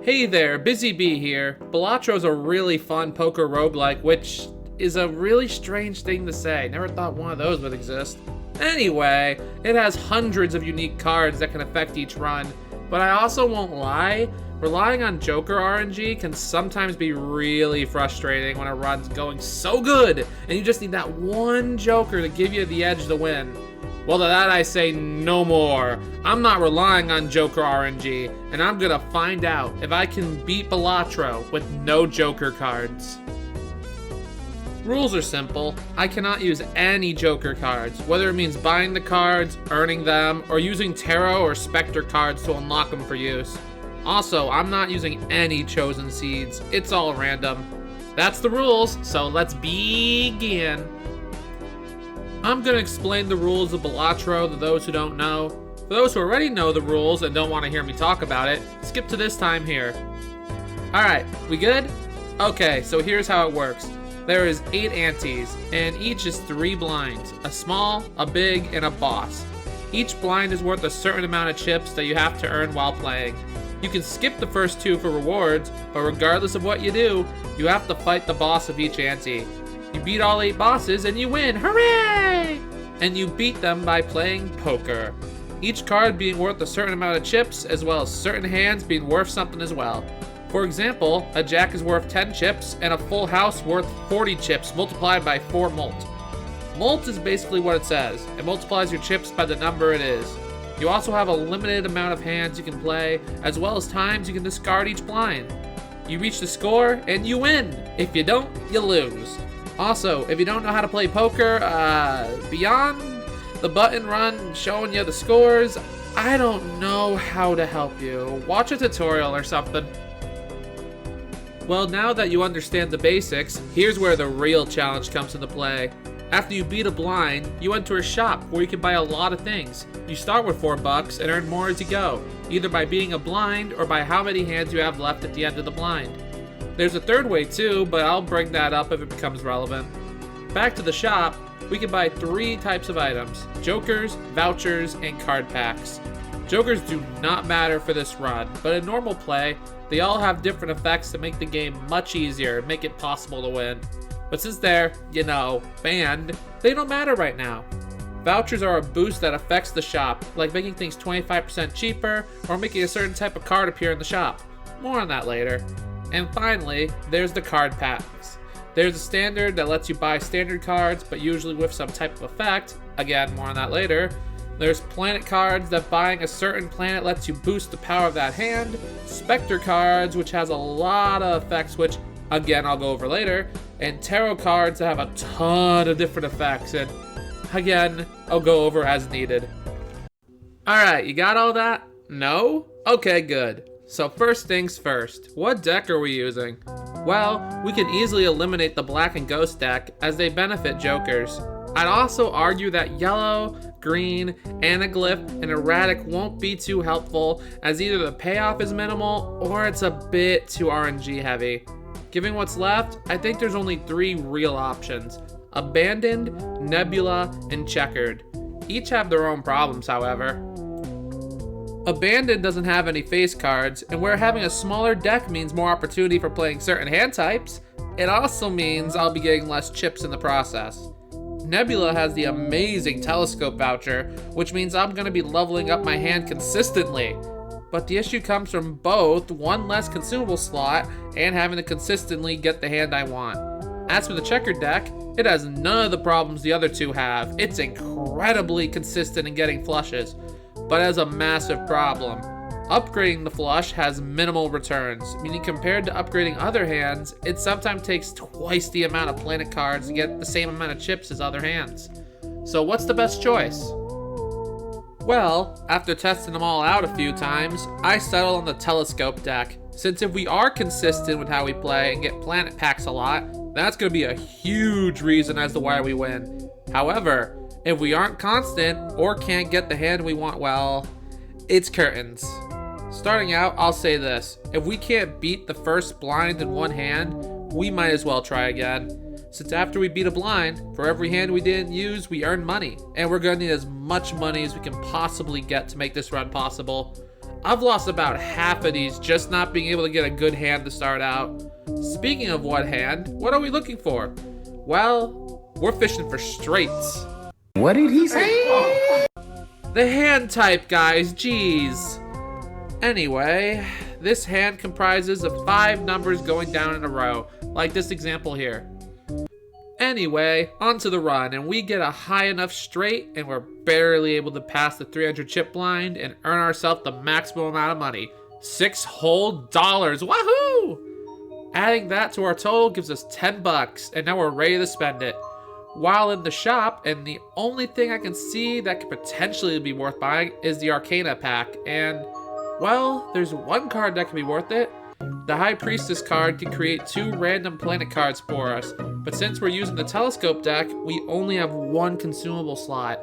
Hey there, Busy Bee here. Balatro is a really fun poker roguelike, which is a really strange thing to say. Never thought one of those would exist. Anyway, it has hundreds of unique cards that can affect each run, but I also won't lie, relying on Joker RNG can sometimes be really frustrating when a run's going so good, and you just need that one Joker to give you the edge to win. Well, to that I say no more. I'm not relying on Joker RNG, and I'm gonna find out if I can beat Balatro with no Joker cards. Rules are simple. I cannot use any Joker cards, whether it means buying the cards, earning them, or using Tarot or Spectre cards to unlock them for use. Also, I'm not using any chosen seeds. It's all random. That's the rules, so let's begin. I'm going to explain the rules of Balatro to those who don't know. For those who already know the rules and don't want to hear me talk about it, skip to this time here. Alright, we good? Okay, so here's how it works. There is 8 antes, and each is 3 blinds. A small, a big, and a boss. Each blind is worth a certain amount of chips that you have to earn while playing. You can skip the first 2 for rewards, but regardless of what you do, you have to fight the boss of each ante. You beat all 8 bosses and you win, hooray! And you beat them by playing poker. Each card being worth a certain amount of chips, as well as certain hands being worth something as well. For example, a jack is worth 10 chips, and a full house worth 40 chips multiplied by 4 mult. Mult is basically what it says. It multiplies your chips by the number it is. You also have a limited amount of hands you can play, as well as times you can discard each blind. You reach the score, and you win. If you don't, you lose. Also, if you don't know how to play poker, beyond the button run showing you the scores, I don't know how to help you. Watch a tutorial or something. Well, now that you understand the basics, here's where the real challenge comes into play. After you beat a blind, you enter a shop where you can buy a lot of things. You start with $4 and earn more as you go, either by beating a blind or by how many hands you have left at the end of the blind. There's a third way too, but I'll bring that up if it becomes relevant. Back to the shop, we can buy 3 types of items: Jokers, vouchers, and card packs. Jokers do not matter for this run, but in normal play, they all have different effects that make the game much easier and make it possible to win. But since they're, banned, they don't matter right now. Vouchers are a boost that affects the shop, like making things 25% cheaper or making a certain type of card appear in the shop. More on that later. And finally, there's the card packs. There's a standard that lets you buy standard cards, but usually with some type of effect. Again, more on that later. There's planet cards that buying a certain planet lets you boost the power of that hand. Spectre cards, which has a lot of effects, which, again, I'll go over later. And tarot cards that have a ton of different effects, and again, I'll go over as needed. Alright, you got all that? No? Okay, good. So first things first, what deck are we using? Well, we can easily eliminate the black and ghost deck as they benefit jokers. I'd also argue that yellow, green, anaglyph, and erratic won't be too helpful as either the payoff is minimal or it's a bit too RNG heavy. Given what's left, I think there's only 3 real options: Abandoned, Nebula, and Checkered. Each have their own problems, however. Abandoned doesn't have any face cards, and where having a smaller deck means more opportunity for playing certain hand types, it also means I'll be getting less chips in the process. Nebula has the amazing Telescope voucher, which means I'm going to be leveling up my hand consistently. But the issue comes from both one less consumable slot and having to consistently get the hand I want. As for the checkered deck, it has none of the problems the other 2 have. It's incredibly consistent in getting flushes, but has a massive problem. Upgrading the flush has minimal returns, meaning compared to upgrading other hands, it sometimes takes twice the amount of planet cards to get the same amount of chips as other hands. So what's the best choice? Well, after testing them all out a few times, I settled on the Telescope deck, since if we are consistent with how we play and get planet packs a lot, that's going to be a huge reason as to why we win. However, if we aren't constant or can't get the hand we want, well, it's curtains. Starting out, I'll say this: if we can't beat the first blind in one hand, we might as well try again. Since after we beat a blind, for every hand we didn't use, we earn money. And we're going to need as much money as we can possibly get to make this run possible. I've lost about half of these just not being able to get a good hand to start out. Speaking of what hand, what are we looking for? Well, we're fishing for straights. What did he say? The hand type, guys, jeez. Anyway, this hand comprises of 5 numbers going down in a row, like this example here. Anyway, onto the run, and we get a high enough straight, and we're barely able to pass the 300 chip blind and earn ourselves the maximum amount of money. $6 whole. Wahoo! Adding that to our total gives us $10, and now we're ready to spend it. While in the shop, and the only thing I can see that could potentially be worth buying is the Arcana pack, and, well, there's one card that can be worth it. The High Priestess card can create 2 random planet cards for us, but since we're using the Telescope deck, we only have 1 consumable slot.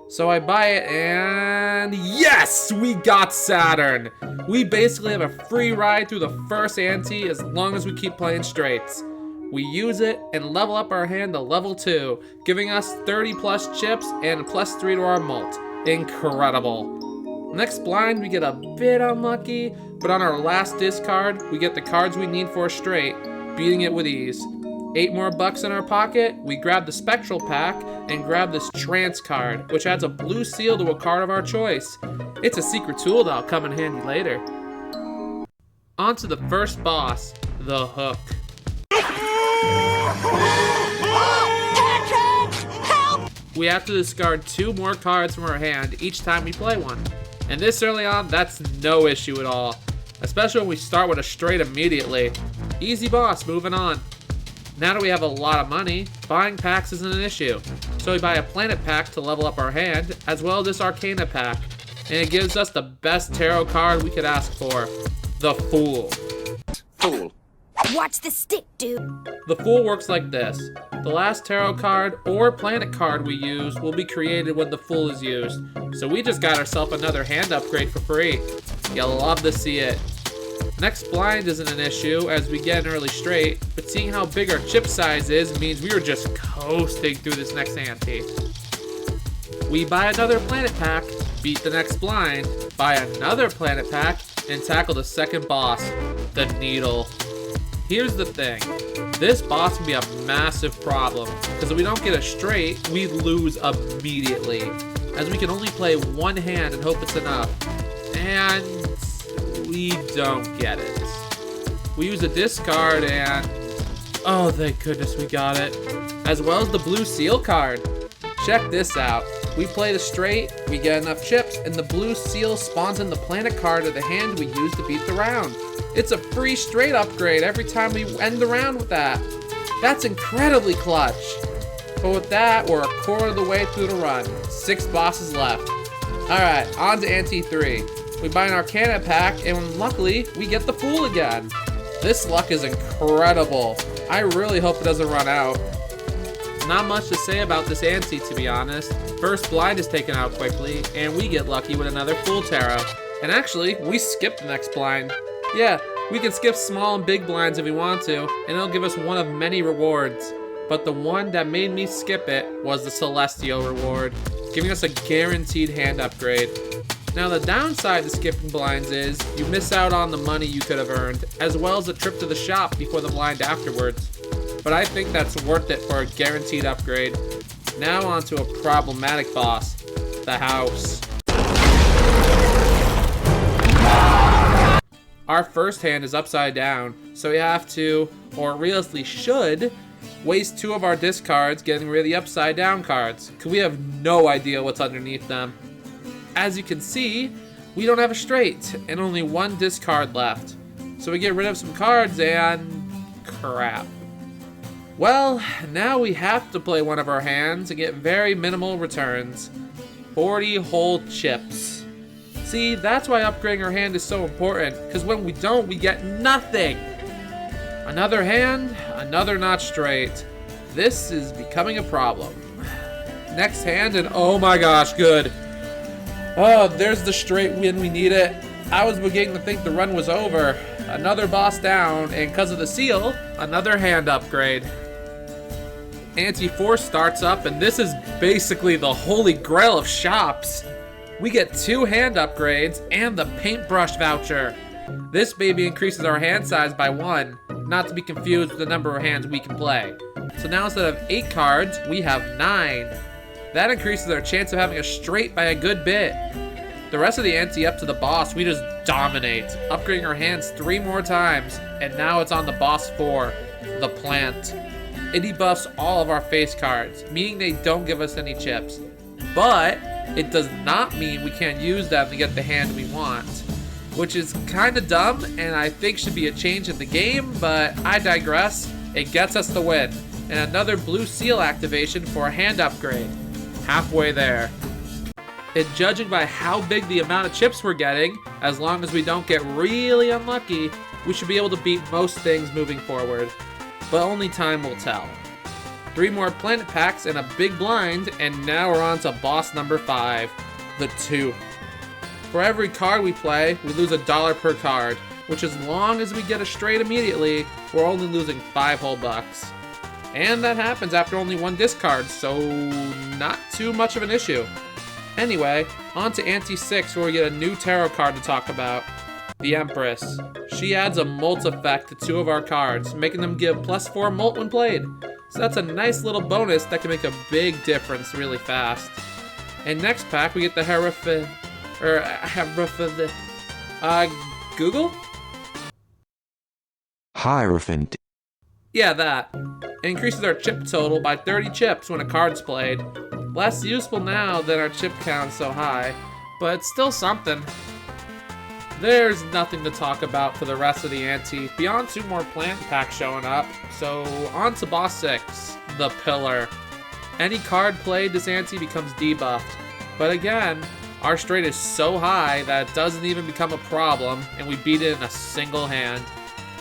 So I buy it, and yes, we got Saturn! We basically have a free ride through the first ante as long as we keep playing straights. We use it and level up our hand to level 2, giving us 30 plus chips and +3 to our mult. Incredible. Next blind, we get a bit unlucky, but on our last discard, we get the cards we need for a straight, beating it with ease. 8 more bucks in our pocket, we grab the Spectral pack and grab this Trance card, which adds a blue seal to a card of our choice. It's a secret tool that'll come in handy later. On to the first boss, the Hook. We have to discard 2 more cards from our hand each time we play one. And this early on, that's no issue at all. Especially when we start with a straight immediately. Easy boss, moving on. Now that we have a lot of money, buying packs isn't an issue. So we buy a Planet pack to level up our hand, as well as this Arcana pack. And it gives us the best tarot card we could ask for. The Fool. Fool. Watch the stick, dude. The Fool works like this. The last tarot card or planet card we use will be created when the Fool is used. So we just got ourselves another hand upgrade for free. You'll love to see it. Next blind isn't an issue as we get an early straight, but seeing how big our chip size is means we are just coasting through this next ante. We buy another planet pack, beat the next blind, buy another planet pack, and tackle the second boss, the Needle. Here's the thing, this boss can be a massive problem, because if we don't get a straight, we lose immediately, as we can only play one hand and hope it's enough, and we don't get it. We use a discard and, oh thank goodness we got it, as well as the blue seal card. Check this out, we play the straight, we get enough chips, and the blue seal spawns in the planet card of the hand we use to beat the round. It's a free straight upgrade every time we end the round with that. That's incredibly clutch. But with that, we're a quarter of the way through the run. 6 bosses left. Alright, on to Ante 3. We buy an Arcana pack, and luckily, we get the Fool again. This luck is incredible. I really hope it doesn't run out. Not much to say about this ante, to be honest. First blind is taken out quickly, and we get lucky with another Fool Tarot. And actually, we skip the next blind. Yeah, we can skip small and big blinds if we want to, and it'll give us one of many rewards. But the one that made me skip it was the Celestial reward, giving us a guaranteed hand upgrade. Now the downside to skipping blinds is, you miss out on the money you could have earned, as well as a trip to the shop before the blind afterwards. But I think that's worth it for a guaranteed upgrade. Now on to a problematic boss, the House. Our first hand is upside down, so we have to, or realistically should, waste 2 of our discards getting rid of the upside down cards, because we have no idea what's underneath them. As you can see, we don't have a straight, and only 1 discard left. So we get rid of some cards and crap. Well, now we have to play one of our hands and get very minimal returns. 40 whole chips. See, that's why upgrading our hand is so important, because when we don't, we get nothing. Another hand, another not straight. This is becoming a problem. Next hand, and oh my gosh, good. Oh, there's the straight when we need it. I was beginning to think the run was over. Another boss down, and because of the seal, another hand upgrade. Ante 4 starts up, and this is basically the holy grail of shops. we get 2 hand upgrades and the paintbrush voucher. This baby increases our hand size by 1, not to be confused with the number of hands we can play. So now instead of 8 cards, we have 9. That increases our chance of having a straight by a good bit. The rest of the ante up to the boss, we just dominate, upgrading our hands 3 more times, and now it's on the boss 4, the plant. It debuffs all of our face cards, meaning they don't give us any chips. But it does not mean we can't use them to get the hand we want, which is kinda dumb and I think should be a change in the game, but I digress. It gets us the win, and another blue seal activation for a hand upgrade. Halfway there. And judging by how big the amount of chips we're getting, as long as we don't get really unlucky, we should be able to beat most things moving forward. But only time will tell. 3 more planet packs and a big blind, and now we're on to boss number 5, the Tooth. For every card we play, we lose $1 per card, which as long as we get a straight immediately, we're only losing 5 whole bucks. And that happens after only 1 discard, so not too much of an issue. Anyway, on to Ante 6, where we get a new tarot card to talk about. The Empress. She adds a molt effect to 2 of our cards, making them give +4 molt when played. So that's a nice little bonus that can make a big difference really fast. And next pack, we get the Google? Hierophant. Yeah, that. It increases our chip total by 30 chips when a card's played. Less useful now that our chip count's so high, but it's still something. There's nothing to talk about for the rest of the ante, beyond 2 more plant packs showing up, so on to boss 6, the Pillar. Any card played this ante becomes debuffed, but again, our straight is so high that it doesn't even become a problem, and we beat it in a single hand.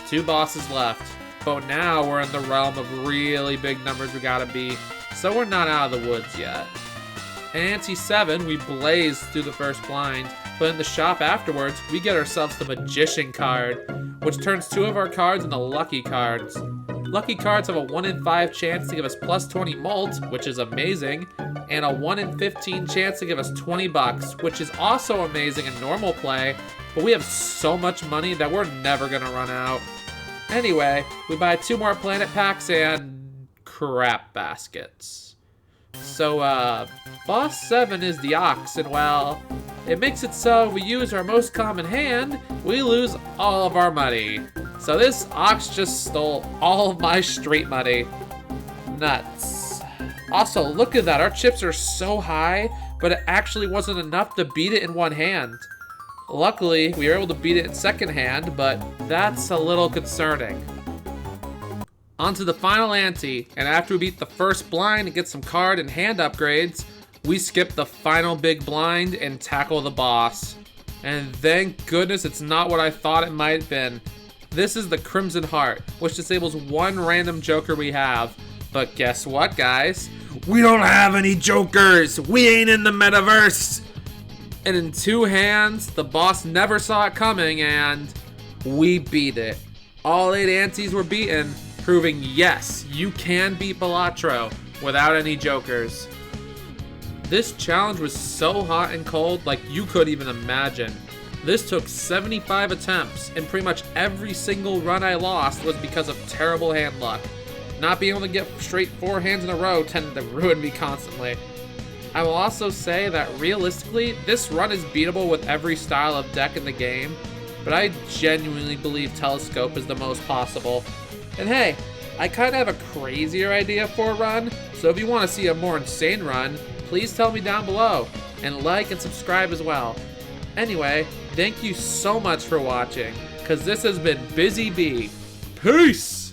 2 bosses left, but now we're in the realm of really big numbers we gotta beat, so we're not out of the woods yet. In Ante 7, we blaze through the first blind, but in the shop afterwards, we get ourselves the Magician card, which turns 2 of our cards into lucky cards. Lucky cards have a 1 in 5 chance to give us +20 molt, which is amazing, and a 1 in 15 chance to give us 20 bucks, which is also amazing in normal play, but we have so much money that we're never gonna run out. Anyway, we buy 2 more planet packs and crap baskets. So, boss 7 is the Ox, and well, it makes it so we use our most common hand, we lose all of our money. So this Ox just stole all of my straight money. Nuts. Also, look at that, our chips are so high, but it actually wasn't enough to beat it in 1 hand. Luckily, we were able to beat it in 2nd hand, but that's a little concerning. On to the final ante, and after we beat the first blind and get some card and hand upgrades, we skip the final big blind and tackle the boss. And thank goodness it's not what I thought it might have been. This is the Crimson Heart, which disables 1 random Joker we have. But guess what, guys? We don't have any Jokers! We ain't in the metaverse! And in 2 hands, the boss never saw it coming, and we beat it. All 8 antes were beaten, proving yes, you can beat Balatro without any Jokers. This challenge was so hot and cold like you couldn't even imagine. This took 75 attempts, and pretty much every single run I lost was because of terrible hand luck. Not being able to get straight 4 hands in a row tended to ruin me constantly. I will also say that realistically, this run is beatable with every style of deck in the game, but I genuinely believe Telescope is the most possible. And hey, I kind of have a crazier idea for a run, so if you want to see a more insane run, please tell me down below, and like and subscribe as well. Anyway, thank you so much for watching, because this has been Busy Bee. Peace!